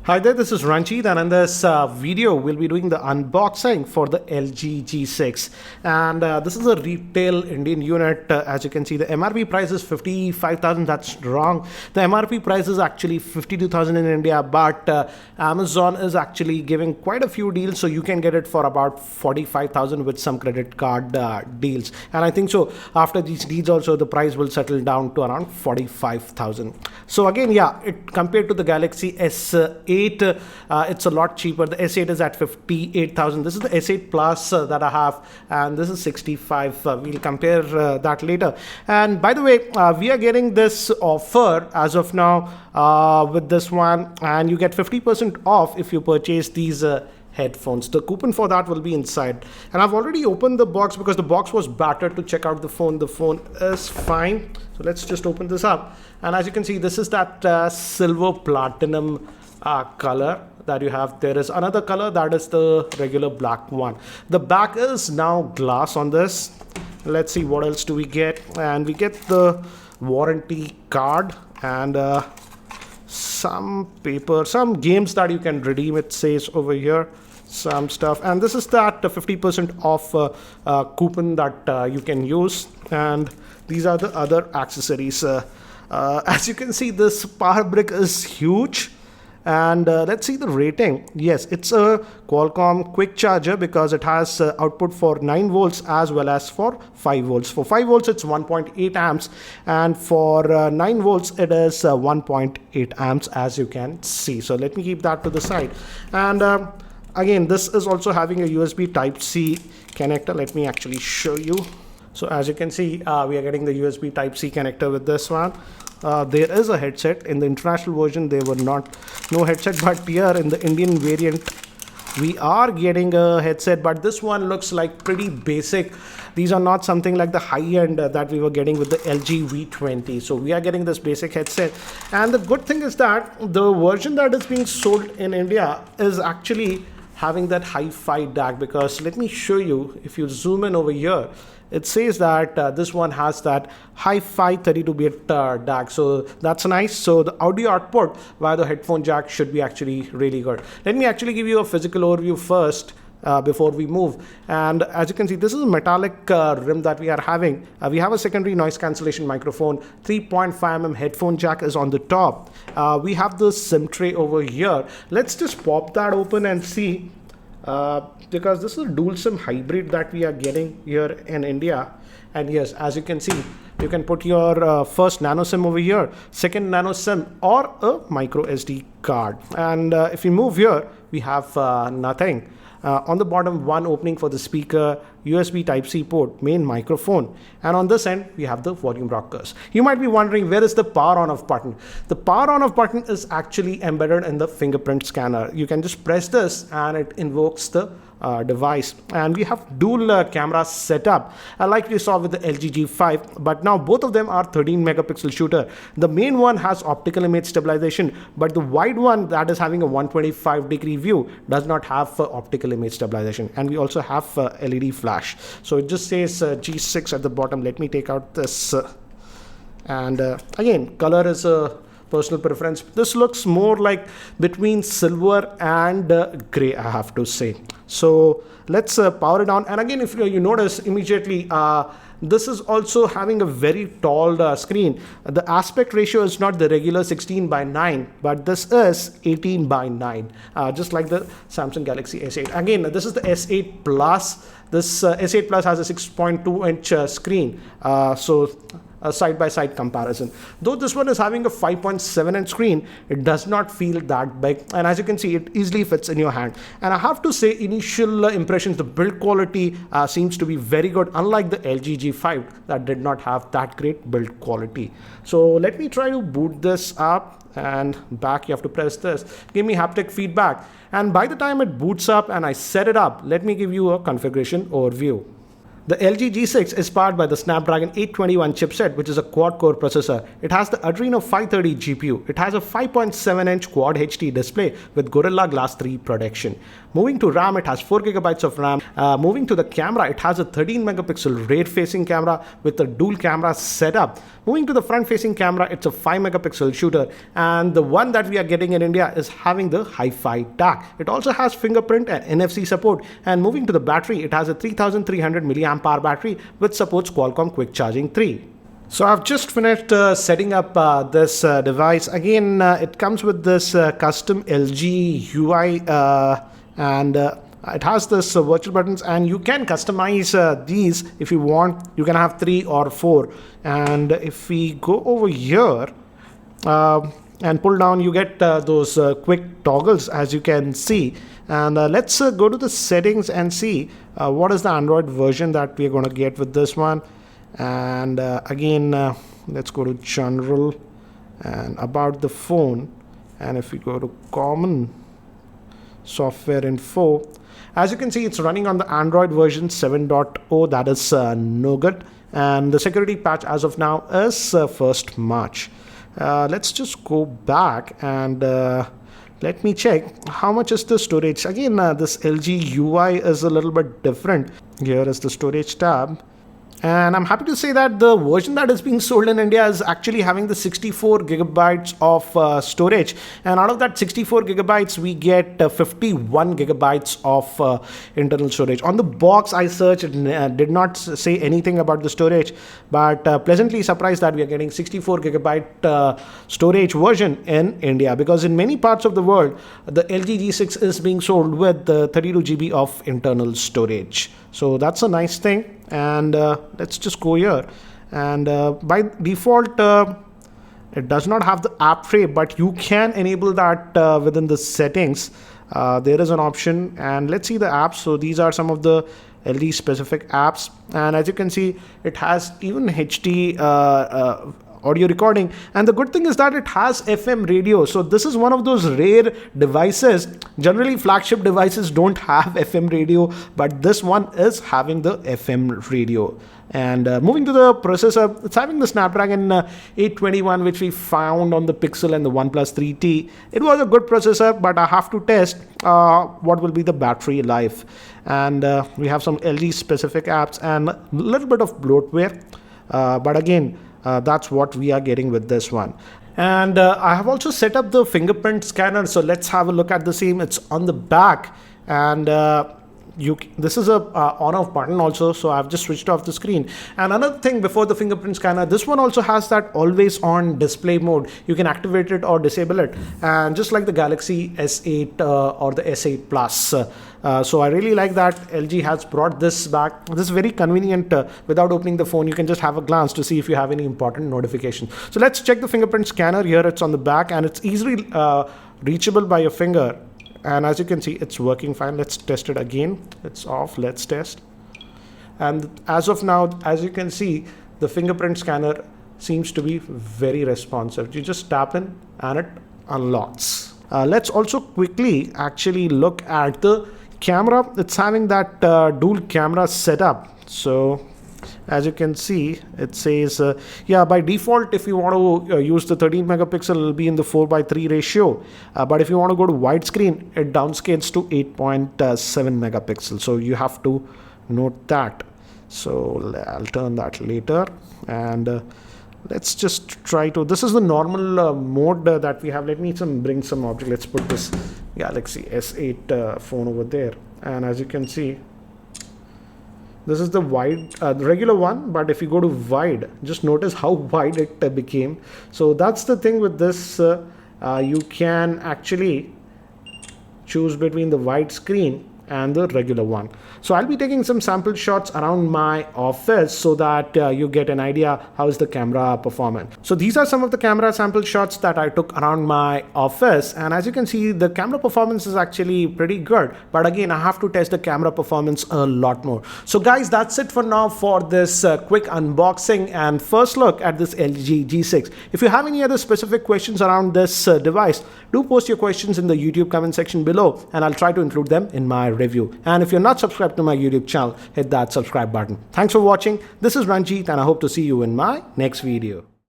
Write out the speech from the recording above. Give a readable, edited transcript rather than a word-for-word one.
Hi there, this is Ranjit, and in this video we'll be doing the unboxing for the LG G6, and this is a retail Indian unit. As you can see, the MRP price is 55,000. That's wrong. The MRP price is actually 52,000 in India, but Amazon is actually giving quite a few deals, so you can get it for about 45,000 with some credit card deals. And I think so after these deals also the price will settle down to around 45,000. So again, yeah, it compared to the Galaxy S8, it's a lot cheaper. The S8 is at 58,000. This is the S8 Plus that I have, and this is 65. We'll compare that later. And by the way, we are getting this offer as of now with this one, and you get 50% off if you purchase these headphones. The coupon for that will be inside, and I've already opened the box because the box was battered to check out the phone. The phone is fine, so let's just open this up. And as you can see, this is that silver platinum color that you have. There is another color that is the regular black one. The back is now glass on this. Let's see what else do we get. And we get the warranty card and some paper, some games that you can redeem, it says over here, some stuff. And this is that 50% off coupon that you can use. And these are the other accessories. As you can see, this power brick is huge. And let's see the rating. Yes, it's a Qualcomm quick charger because it has output for 9 volts as well as for 5 volts. For 5 volts, it's 1.8 amps. And for 9 volts, it is 1.8 amps, as you can see. So let me keep that to the side. And again, this is also having a USB Type-C connector. Let me actually show you. So as you can see, we are getting the USB Type-C connector with this one. There is a headset. In the international version there were no headset, but here in the Indian variant we are getting a headset, but this one looks like pretty basic. These are not something like the high end that we were getting with the LG V20. So we are getting this basic headset, and the good thing is that the version that is being sold in India is actually having that HiFi DAC, because let me show you. If you zoom in over here, it says that this one has that HiFi 32-bit DAC, so that's nice. So the audio output via the headphone jack should be actually really good. Let me actually give you a physical overview first before we move. And as you can see, this is a metallic rim that we are having. We have a secondary noise cancellation microphone. 3.5mm headphone jack is on the top. We have the SIM tray over here. Let's just pop that open and see. Because this is a dual SIM hybrid that we are getting here in India. And yes, as you can see, you can put your first nano SIM over here, second nano SIM, or a micro SD card. And if you move here, we have nothing. On the bottom, one opening for the speaker, USB Type-C port, main microphone, and on this end we have the volume rockers. You might be wondering, where is the power on off button? The power on off button is actually embedded in the fingerprint scanner. You can just press this and it invokes the device. And we have dual cameras set up like we saw with the LG G5, but now both of them are 13 megapixel shooter. The main one has optical image stabilization, but the wide one that is having a 125-degree view does not have optical image stabilization. And we also have LED flash. So it just says G6 at the bottom. Let me take out this and again, color is a personal preference. This looks more like between silver and gray, I have to say. So let's power it on. And again, if you notice immediately, this is also having a very tall screen. The aspect ratio is not the regular 16:9, but this is 18:9, just like the Samsung Galaxy S8. Again, this is the S8 Plus. This S8 Plus has a 6.2-inch screen. So a side-by-side comparison. Though this one is having a 5.7-inch screen, it does not feel that big. And as you can see, it easily fits in your hand. And I have to say, initial impressions, the build quality seems to be very good, unlike the LG G5 that did not have that great build quality. So let me try to boot this up. And back, you have to press this. Give me haptic feedback. And by the time it boots up and I set it up, let me give you a configuration overview. The LG G6 is powered by the Snapdragon 821 chipset, which is a quad-core processor. It has the Adreno 530 GPU. It has a 5.7-inch Quad HD display with Gorilla Glass 3 protection. Moving to RAM, it has 4 GB of RAM. Moving to the camera, it has a 13-megapixel rear-facing camera with a dual camera setup. Moving to the front-facing camera, it's a 5-megapixel shooter. And the one that we are getting in India is having the HiFi DAC. It also has fingerprint and NFC support. And moving to the battery, it has a 3300 mAh battery which supports Qualcomm Quick Charging 3. So I've just finished setting up this device. Again, it comes with this custom LG UI and it has this virtual buttons, and you can customize these if you want. You can have 3 or 4. And if we go over here and pull down, you get those quick toggles, as you can see. And let's go to the settings and see what is the Android version that we are going to get with this one. And again, let's go to general and about the phone. And if we go to common software info, as you can see, it's running on the Android version 7.0, that is Nougat. And the security patch as of now is 1st March. Let's just go back and let me check how much is the storage. Again, this LG UI is a little bit different. Here is the storage tab. And I'm happy to say that the version that is being sold in India is actually having the 64 gigabytes of storage. And out of that 64 gigabytes, we get 51 gigabytes of internal storage. On the box, I searched, it did not say anything about the storage, but pleasantly surprised that we are getting 64 gigabyte storage version in India, because in many parts of the world, the LG G6 is being sold with 32 GB of internal storage. So that's a nice thing. And let's just go here, and by default it does not have the app tray, but you can enable that within the settings. There is an option, and let's see the apps. So these are some of the LG specific apps, and as you can see, it has even HD audio recording. And the good thing is that it has FM radio. So this is one of those rare devices. Generally, flagship devices don't have FM radio, but this one is having the FM radio. And moving to the processor, it's having the Snapdragon 821, which we found on the Pixel and the OnePlus 3T. It was a good processor, but I have to test what will be the battery life. And we have some LG specific apps and a little bit of bloatware. But again, that's what we are getting with this one. And I have also set up the fingerprint scanner. So let's have a look at the same. It's on the back, and this is a on-off button also. So I've just switched off the screen. And another thing before the fingerprint scanner, this one also has that always on display mode. You can activate it or disable it, and just like the Galaxy S8 or the S8 Plus. So I really like that LG has brought this back. This is very convenient. Without opening the phone, you can just have a glance to see if you have any important notifications. So let's check the fingerprint scanner. Here it's on the back, and it's easily reachable by your finger. And as you can see, it's working fine. Let's test it again. It's off. Let's test. And as of now, as you can see, the fingerprint scanner seems to be very responsive. You just tap in and it unlocks. Let's also quickly actually look at the camera. It's having that dual camera setup. So as you can see, it says by default, if you want to use the 13 megapixel, it will be in the 4:3 ratio, but if you want to go to widescreen, it downscales to 8.7 megapixels. So you have to note that. So I'll turn that later, and let's just try to, this is the normal mode that we have. Let me bring some object. Let's put this Galaxy S8 phone over there, and as you can see, this is the wide, the regular one, but if you go to wide, just notice how wide it became. So that's the thing with this. You can actually choose between the wide screen and the regular one. So I'll be taking some sample shots around my office so that you get an idea how is the camera performance. So these are some of the camera sample shots that I took around my office, and as you can see, the camera performance is actually pretty good, but again, I have to test the camera performance a lot more. So guys, that's it for now for this quick unboxing and first look at this LG G6. If you have any other specific questions around this device, do post your questions in the YouTube comment section below, and I'll try to include them in my review. And if you're not subscribed to my YouTube channel, hit that subscribe button. Thanks for watching. This is Ranjit and I hope to see you in my next video.